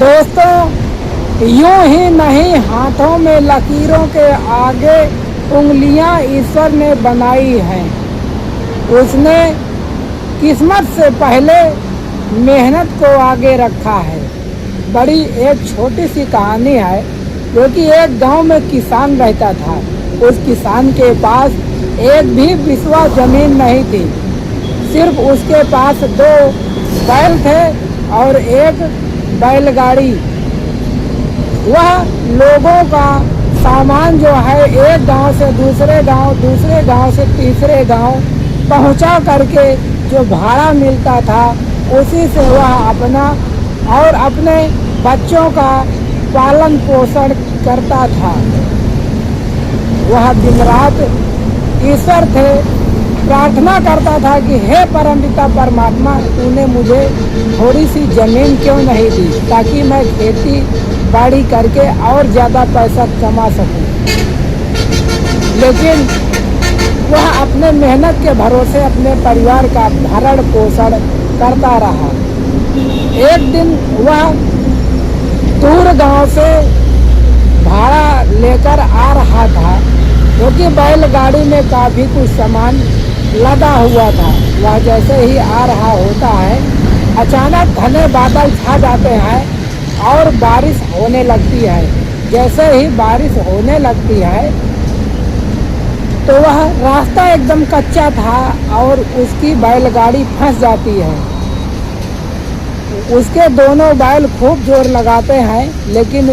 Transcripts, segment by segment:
दोस्तों, यूं ही नहीं, हाथों में लकीरों के आगे उंगलियां ईश्वर ने बनाई हैं। उसने किस्मत से पहले मेहनत को आगे रखा है। बड़ी एक छोटी सी कहानी है, जो कि एक गांव में किसान रहता था। उस किसान के पास एक भी बिस्वा जमीन नहीं थी। सिर्फ उसके पास 2 बैल थे और एक बैलगाड़ी। वह लोगों का सामान जो है एक गांव से दूसरे गांव, दूसरे गांव से तीसरे गांव पहुंचा करके जो भाड़ा मिलता था, उसी से वह अपना और अपने बच्चों का पालन पोषण करता था। वह दिन रात ईश्वर थे प्रार्थना करता था कि हे परमपिता परमात्मा, तूने मुझे थोड़ी सी ज़मीन क्यों नहीं दी, ताकि मैं खेती बाड़ी करके और ज़्यादा पैसा कमा सकूं। लेकिन वह अपने मेहनत के भरोसे अपने परिवार का भरण पोषण करता रहा। एक दिन वह दूर गांव से भाड़ा लेकर आ रहा था, क्योंकि बैलगाड़ी में काफ़ी कुछ सामान लदा हुआ था। वह जैसे ही आ रहा होता है, अचानक घने बादल छा जाते हैं और बारिश होने लगती है। जैसे ही बारिश होने लगती है तो वह रास्ता एकदम कच्चा था और उसकी बैलगाड़ी फंस जाती है। उसके दोनों बैल खूब जोर लगाते हैं, लेकिन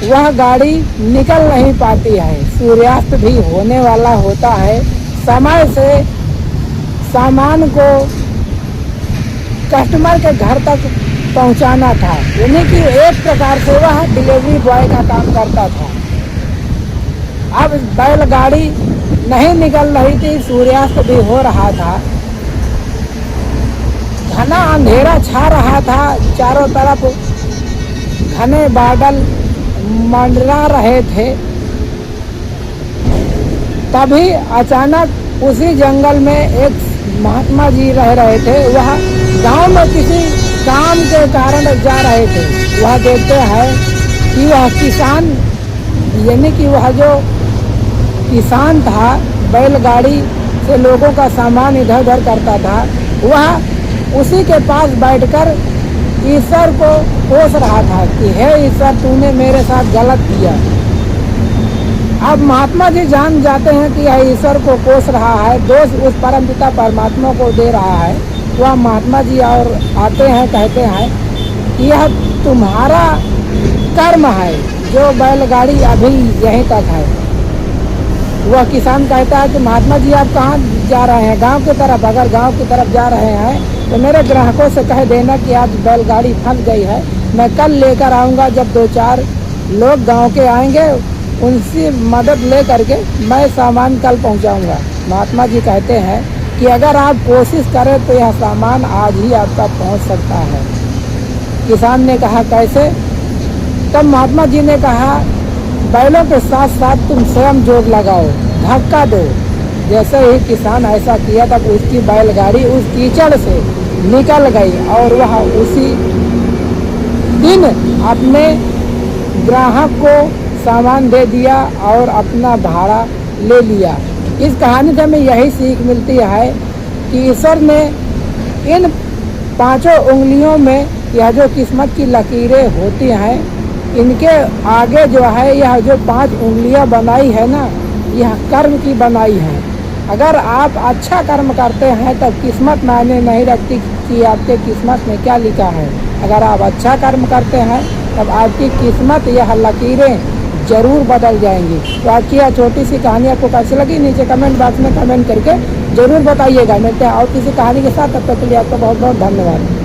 वह गाड़ी निकल नहीं पाती है। सूर्यास्त भी होने वाला होता है। समय से सामान को कस्टमर के घर तक पहुंचाना था, यानी कि एक प्रकार से वह डिलीवरी बॉय का काम करता था। अब बैलगाड़ी नहीं निकल रही थी, सूर्यास्त भी हो रहा था, घना अंधेरा छा रहा था, चारों तरफ घने बादल मंडरा रहे थे। तभी अचानक उसी जंगल में एक महात्मा जी रह रहे थे। वह गांव में किसी काम के कारण जा रहे थे। वह देखते हैं कि वह किसान, यानी कि वह जो किसान था, बैलगाड़ी से लोगों का सामान इधर उधर करता था, वह उसी के पास बैठकर ईश्वर को कोस रहा था कि हे ईश्वर, तूने मेरे साथ गलत किया। अब महात्मा जी जान जाते हैं कि यह ईश्वर को कोस रहा है, दोष उस परमपिता परमात्मा को दे रहा है। वह महात्मा जी और आते हैं, कहते हैं कि यह तुम्हारा कर्म है जो बैलगाड़ी अभी यहीं तक है। वह किसान कहता है कि महात्मा जी आप कहाँ जा रहे हैं? गांव की तरफ। अगर गांव की तरफ जा रहे हैं तो मेरे ग्राहकों से कह देना कि आज बैलगाड़ी फंस गई है, मैं कल लेकर आऊँगा। जब 2-4 लोग गांव के आएंगे, उनसे मदद ले करके मैं सामान कल पहुंचाऊंगा। महात्मा जी कहते हैं कि अगर आप कोशिश करें तो यह सामान आज ही आपका पहुंच सकता है। किसान ने कहा कैसे? तब महात्मा जी ने कहा बैलों के साथ साथ तुम स्वयं जोर लगाओ, धक्का दो। जैसे ही किसान ऐसा किया, तब उसकी बैलगाड़ी उस कीचड़ से निकल गई और वह उसी दिन अपने ग्राहक को सामान दे दिया और अपना भाड़ा ले लिया। इस कहानी से हमें यही सीख मिलती है कि ईश्वर ने इन 5 उंगलियों में यह जो किस्मत की लकीरें होती हैं, इनके आगे जो है यह जो 5 उंगलियां बनाई है ना, यह कर्म की बनाई है। अगर आप अच्छा कर्म करते हैं तब किस्मत मायने नहीं रखती कि आपके किस्मत में क्या लिखा है। अगर आप अच्छा कर्म करते हैं तब आपकी किस्मत, यह लकीरें ज़रूर बदल जाएंगी। तो आज की यह छोटी सी कहानी आपको कैसी लगी, नीचे कमेंट बॉक्स में कमेंट करके ज़रूर बताइएगा। मिलते हैं और किसी कहानी के साथ, तब तक के लिए आपका बहुत बहुत धन्यवाद।